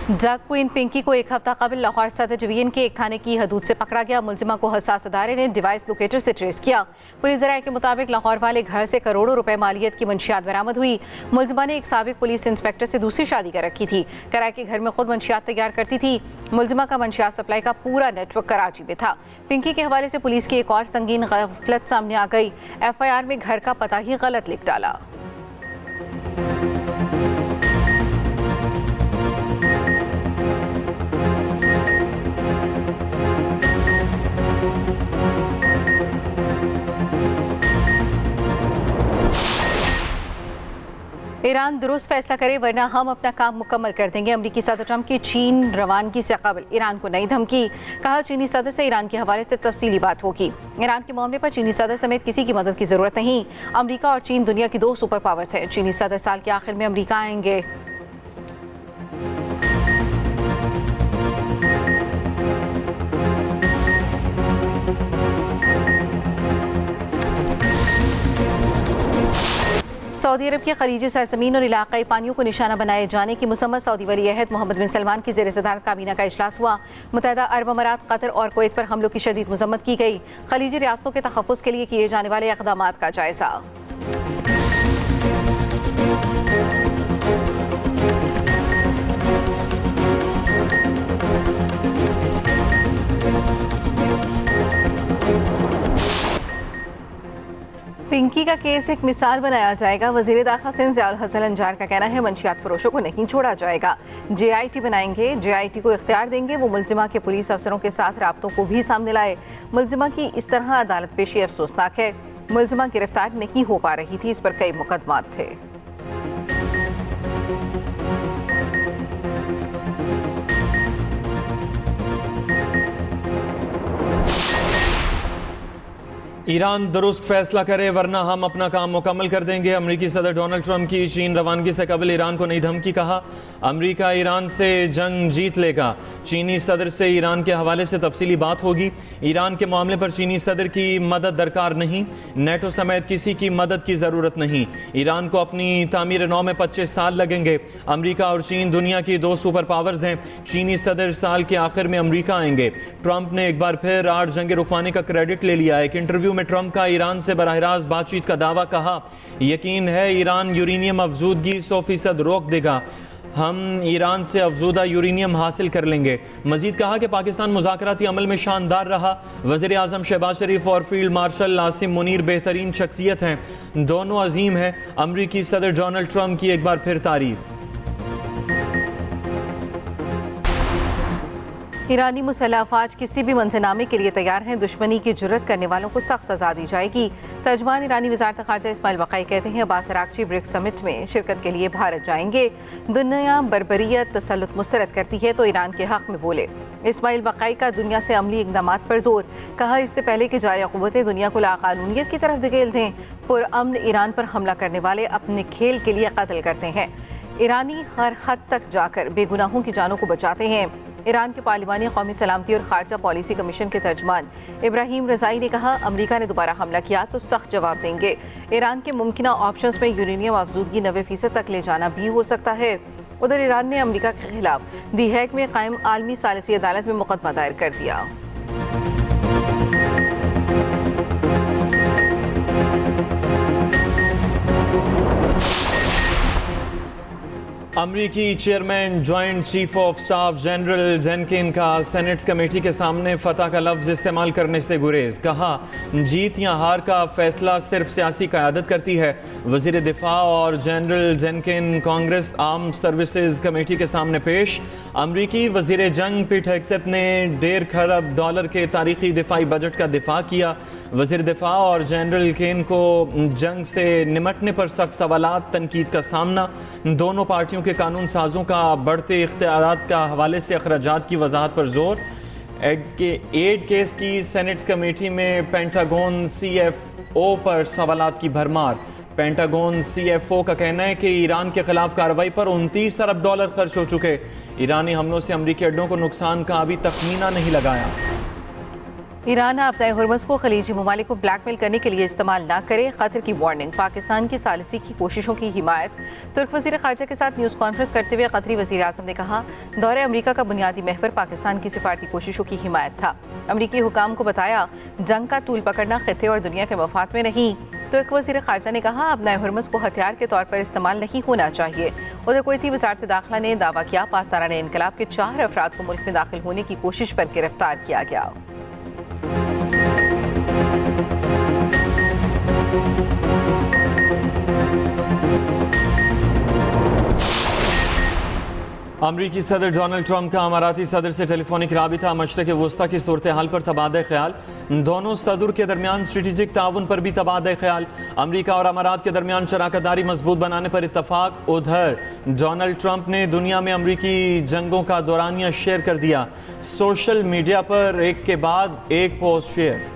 Drug queen Pinky को एक हफ्ता कबल लाहौर सदर डिवीजन के एक थाने की हदूद से पकड़ा गया। मुलजिमा को हसास अदारे ने डिवाइस लोकेटर से ट्रेस किया। पुलिस ज़राए के मुताबिक लाहौर वाले घर से करोड़ों रुपए मालियत की मंशियात बरामद हुई। मुलजिमा ने एक साबिक पुलिस इंस्पेक्टर से दूसरी शादी कर रखी थी। कराए के घर में खुद मंशियात तैयार करती थी। मुलजिमा का मंशियात सप्लाई का पूरा नेटवर्क कराची में था। पिंकी के हवाले से पुलिस की एक और संगीन गफलत सामने आ गई। FIR में घर का पता ही गलत लिख डाला। ईरान दुरुस्त फैसला करे वरना हम अपना काम मुकम्मल कर देंगे। अमरीकी सदर ट्रंप की चीन रवानगी से कबल ईरान को नई धमकी। कहा चीनी सदर से ईरान के हवाले से तफसीली बात होगी। ईरान के मामले पर चीनी सदर समेत किसी की मदद की जरूरत नहीं। अमरीका और चीन दुनिया की 2 सुपर पावर्स हैं। चीनी सदर साल के आखिर में अमरीका आएंगे। सऊदी अरब की खलीजी सरजमीन और इलाकाई पानियों को निशाना बनाए जाने की मुसम्मत सऊदी वली अहद मोहम्मद बिन सलमान की ज़ेर सदारत काबीना का इजलास हुआ। मुत्तहदा अरब अमारात, कतर और कुवैत पर हमलों की शदीद मजम्मत की गई। खलीजी रियासतों के तहफ़्फ़ुज़ के लिए किए जाने वाले इक़दामात का जायज़ा। पिंकी का केस एक मिसाल बनाया जाएगा। वज़ीर दाखिला सिंध ज़ियाउल हसन अंजार का कहना है मंशियात फरोशों को नहीं छोड़ा जाएगा। JIT बनाएंगे, JIT को इख्तियार देंगे वो मुलजिमा के पुलिस अफसरों के साथ राब्तों को भी सामने लाए। मुलजिमा की इस तरह अदालत पेशी अफसोसनाक है। मुलजिमा गिरफ्तार नहीं हो पा रही थी, इस पर कई मुकदमात थे। ईरान दुरुस्त फैसला करे वरना हम अपना काम मुकम्मल कर देंगे। अमरीकी सदर डोनाल्ड ट्रंप की चीन रवानगी से कबल ईरान को नई धमकी। कहा अमरीका ईरान से जंग जीत लेगा। चीनी सदर से ईरान के हवाले से तफसीली बात होगी। ईरान के मामले पर चीनी सदर की मदद दरकार नहीं। नेटो समेत किसी की मदद की ज़रूरत नहीं। ईरान को अपनी तामीर नौ में 25 साल लगेंगे। अमरीका और चीन दुनिया की 2 सुपर पावर्स हैं। चीनी सदर साल के आखिर में अमरीका आएंगे। ट्रंप ने एक बार फिर 8 जंगें रुकवाने का क्रेडिट ले लिया। एक इंटरव्यू में ट्रंप का ईरान से बराह रास्त बातचीत का दावा। कहा यकीन है ईरान यूरेनियम अफजूदगी 100% रोक देगा। हम ईरान से अफजूदा यूरेनियम हासिल कर लेंगे। मजीद कहा कि पाकिस्तान मुज़ाकराती अमल में शानदार रहा। वज़ीर आज़म शहबाज शरीफ और फील्ड मार्शल आसिम मुनीर बेहतरीन शख्सियत हैं, दोनों अजीम हैं। अमरीकी सदर डोनाल्ड ट्रंप की एक बार फिर तारीफ। ईरानी मुसल्लह अफवाज किसी भी मंजरनामे के लिए तैयार हैं। दुश्मनी की जुर्रत करने वालों को सख्त सजा दी जाएगी। तर्जमान ईरानी वज़ारत ख़ारजा इस्माइल बक़ाई कहते हैं अब्बास अराग़ची ब्रिक्स समिट में शिरकत के लिए भारत जाएंगे। दुनिया बर्बरियत तसल्लुत मुस्तरद करती है तो ईरान के हक़ में बोले। इस्माइल बक़ाई का दुनिया से अमली इक़दामात पर जोर। कहा इससे पहले कि जारी क़ुव्वतें दुनिया को लाक़ानूनियत की तरफ धकेल दें, पुरअमन ईरान पर हमला करने वाले अपने खेल के लिए कत्ल करते हैं। ईरानी हर हद तक जाकर बेगुनाहों की जानों को बचाते हैं। ईरान के पार्लिमानी कौमी सलामती और खारजा पॉलिसी कमीशन के तर्जमान इब्राहिम रज़ाई ने कहा अमरीका ने दोबारा हमला किया तो सख्त जवाब देंगे। ईरान के मुमकिन ऑप्शंस में यूरेनियम अफजूदगी 90% तक ले जाना भी हो सकता है। उधर ईरान ने अमरीका के खिलाफ दी हैग में कायम आलमी सालिसी अदालत में मुकदमा दायर कर दिया। अमरीकी chairman joint chief of staff general जेनकिन का सेनेट कमेटी के सामने फतह का लफ्ज़ इस्तेमाल करने से गुरेज। कहा जीत या हार का फैसला सिर्फ सियासी क़यादत करती है। वज़ीर दिफा और general जेनकिन Congress arm services committee के सामने पेश। अमरीकी वज़ीर जंग पीट हेग्सेथ ने $1.5 खरब के तारीखी दिफाई बजट का दिफा किया। वज़ीर दिफा और जनरल केन को जंग से निमटने पर सख्त सवालात तनकीद का सामना। दोनों पार्टियों के कानून साजों का बढ़ते इख्तियारात का हवाले से अखराजात की वजाहत पर जोर। एड केस की सेनेट कमेटी में पेंटागन CFO पर सवालात की भरमार। पेंटागन CFO का कहना है कि ईरान के खिलाफ कार्रवाई पर $29 अरब खर्च हो चुके। ईरानी हमलों से अमरीकी अड्डों को नुकसान का अभी तखमीना नहीं लगाया। ईरान अपने हुर्मुज को खलीजी ममालिक को ब्लैकमेल करने के लिए इस्तेमाल न करे, कतर की वार्निंग। पाकिस्तान की सालिसी की कोशिशों की हिमायत। तुर्क वज़ीर ख़ारजा के साथ न्यूज़ कॉन्फ्रेंस करते हुए कतरी वज़ीर आज़म ने कहा, दौरे अमरीका का बुनियादी महवर पाकिस्तान की सिफारती कोशिशों की हिमायत था। अमरीकी हुकाम को बताया, जंग का तूल पकड़ना खित्ते और दुनिया के मफाद में नहीं। तुर्क वज़ीर ख़ारजा ने कहा, अपना हुर्मुज को हथियार के तौर पर इस्तेमाल नहीं होना चाहिए। उधर कुवैती वज़ारत दाखिला ने दावा किया, पासदारान इनकलाब के 4 अफराद को मुल्क में दाखिल होने की कोशिश पर गिरफ्तार किया गया। अमरीकी सदर डोनाल्ड ट्रंप का अमाराती सदर से टेलीफोनिक राबिता। मशरक़ वस्ता की सूरत हाल पर तबादला ख्याल। दोनों सदर के दरमियान स्ट्रेटेजिक ताउन पर भी तबादला ख्याल। अमरीका और अमारात के दरमियान शराकतदारी मजबूत बनाने पर इत्तफाक। उधर डोनाल्ड ट्रंप ने दुनिया में अमरीकी जंगों का दौरानिया शेयर कर दिया। सोशल मीडिया पर एक के बाद एक पोस्ट शेयर।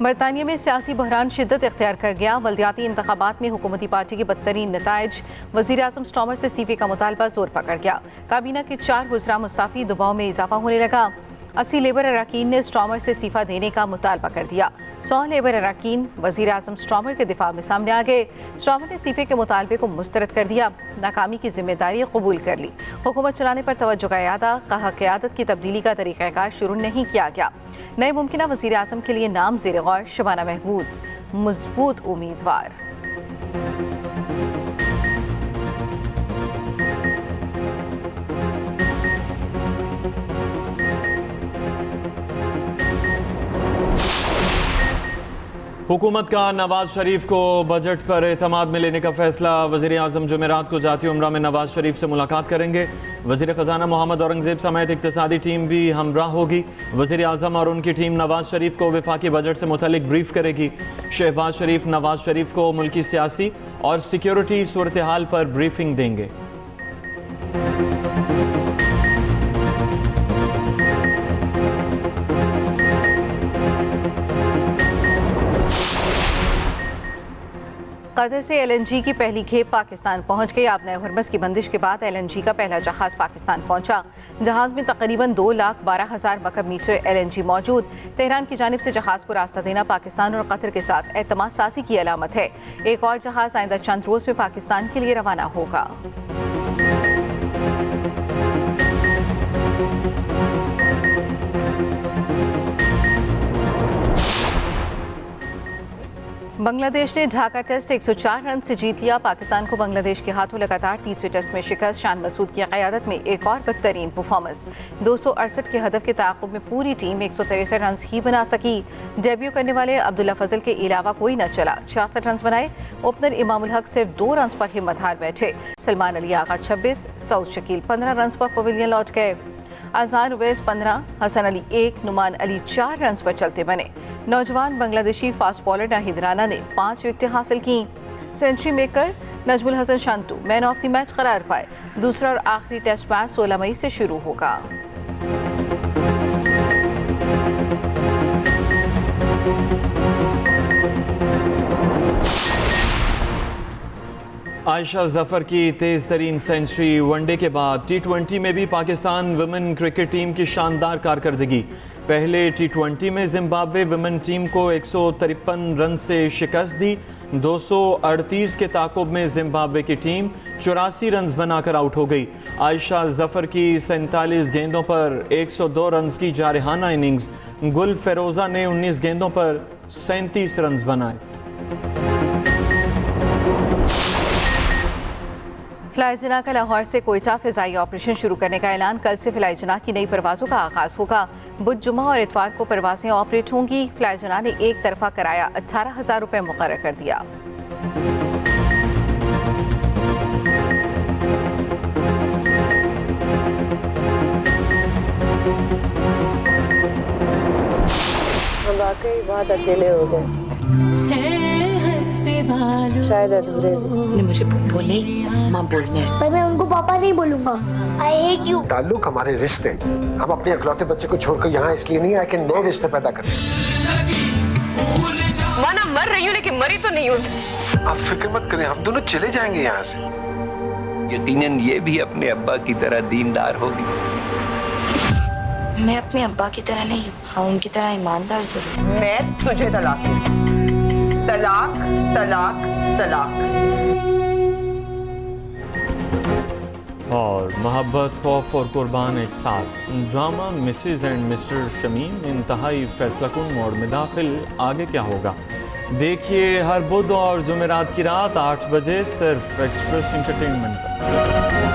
बरतानिया में सियासी बहरान शिद्दत इख्तियार कर गया। बल्दियाती इंतखाबात में हुकूमती पार्टी के बदतरीन नताइज। वज़ीर आज़म स्टॉमर से इस्तीफे का मुतालबा जोर पकड़ गया। काबीना के 4 वज़रा मुस्ताफ़ी, दबाव में इजाफा होने लगा। 80 लेबर अरकान ने स्टॉमर से इस्तीफा देने का मुतालबा कर दिया। 100 लेबर अरकान वज़ीर आज़म स्टॉमर के दिफा में सामने आ गए। स्टॉमर ने इस्तीफे के मुतालबे को मुस्तरद कर दिया। नाकामी की जिम्मेदारी कबूल कर ली। हुकूमत चलाने पर तवज्जो का इरादा। कहा, क़यादत की तब्दीली का तरीक़ाकार शुरू नहीं किया गया। नए मुमकिन वज़ीर आज़म के लिए नाम ज़ेर गौर शबाना महमूद मजबूत उम्मीदवार। हुकूमत का नवाज शरीफ को बजट पर एतमाद में लेने का फैसला। वज़ीर आज़म जुमेरात को जाती उम्रा में नवाज शरीफ से मुलाकात करेंगे। वज़ीर ख़जाना मोहम्मद औरंगज़ेब समेत इक़्तिसादी टीम भी हमरा होगी। वज़ीर आज़म और उनकी टीम नवाज शरीफ को वफाकी बजट से मुतल्लिक़ ब्रीफ करेगी। शहबाज शरीफ नवाज शरीफ को मुल्की सियासी और सिक्योरिटी सूरत हाल पर ब्रीफिंग देंगे। कतर से LNG की पहली खेप पाकिस्तान पहुंच गई। आपने हुर्मुज की बंदिश के बाद LNG का पहला जहाज पाकिस्तान पहुंचा। जहाज में तकरीबन 2,12,000 मकब मीटर LNG मौजूद। तेहरान की जानिब से जहाज को रास्ता देना पाकिस्तान और कतर के साथ एतमाद साज़ी की अलामत है। एक और जहाज आइंदा चंद रोज़ में पाकिस्तान के लिए रवाना होगा। बांग्लादेश ने ढाका टेस्ट 104 रन से जीत लिया। पाकिस्तान को बांग्लादेश के हाथों लगातार तीसरे टेस्ट में शिकस्त। शान मसूद की क़यादत में एक और बदतरीन परफॉर्मेंस। 268 के हदफ के ताक़ुब में पूरी टीम 163 रन ही बना सकी। डेब्यू करने वाले अब्दुल्ला फजल के अलावा कोई न चला। 66 रन बनाए। ओपनर इमामुल हक सिर्फ 2 रन पर हिम्मत हार बैठे। सलमान अली आगा 26, सऊद शकील 15 रन पर पवेलियन लौट गए। अजहार उवैस 15, हसन अली 1, नुमान अली 4 रन पर चलते बने। नौजवान बांग्लादेशी फास्ट बॉलर नाहिद राना ने 5 विकेटें हासिल की। Century maker Najmul Hasan Shanto man of the match करार पाए। दूसरा और आखिरी टेस्ट मैच 16 मई से शुरू होगा। आयशा जफर की तेज़ तरीन सेंचुरी। वनडे के बाद T20 में भी पाकिस्तान वुमेन क्रिकेट टीम की शानदार कारकर्दगी। पहले T20 में जिम्बाब्वे वुमेन टीम को 153 रन से शिकस्त दी। 238 के ताकुब में जिम्बाब्वे की टीम 84 रन बनाकर आउट हो गई। आयशा जफर की 47 गेंदों पर 102 रन की जारहाना इनिंग्स। गुल फेरोज़ा ने 19 गेंदों पर 37 रन बनाए। फ्लाई जना का लाहौर से कोयटा फ़िज़ाई ऑपरेशन शुरू करने का ऐलान। कल से फ्लाई जना की नई परवाज़ों का आगाज़ होगा। बुध, जुमा और इतवार को परवाज़ें ऑपरेट होंगी। फ्लाई जना ने एक तरफा किराया 18,000 रुपये मुकर्रर कर दिया। हम वाकई बहुत अकेले हो गए, शायद अधूरे। मुझे बोले माँ बोलना है, पर मैं उनको पापा नहीं बोलूंगा। I hate you. ताल्लुक हमारे रिश्ते। हम अपने अकलौते बच्चे को छोड़कर यहाँ इसलिए नहीं आए कि नए रिश्ते पैदा करें। माना मर रही हूँ लेकिन मरी तो नहीं हूँ। आप फिक्र मत करें, हम दोनों चले जाएंगे यहाँ से। यकीनन ये भी अपने अब्बा की तरह दीनदार होगी। मैं अपने अब्बा की तरह नहीं, हाँ उनकी तरह ईमानदार जरूर। मैं तुझे तलाक दूंगी। तलाक तलाक तलाक। और मोहब्बत, खौफ और कुर्बान एक साथ। Drama Mrs and mister Shamim इंतहाई फैसलाकुन मोड़ में दाखिल। आगे क्या होगा देखिए हर बुध और जुमेरात की रात 8 बजे सिर्फ एक्सप्रेस एंटरटेनमेंट पर।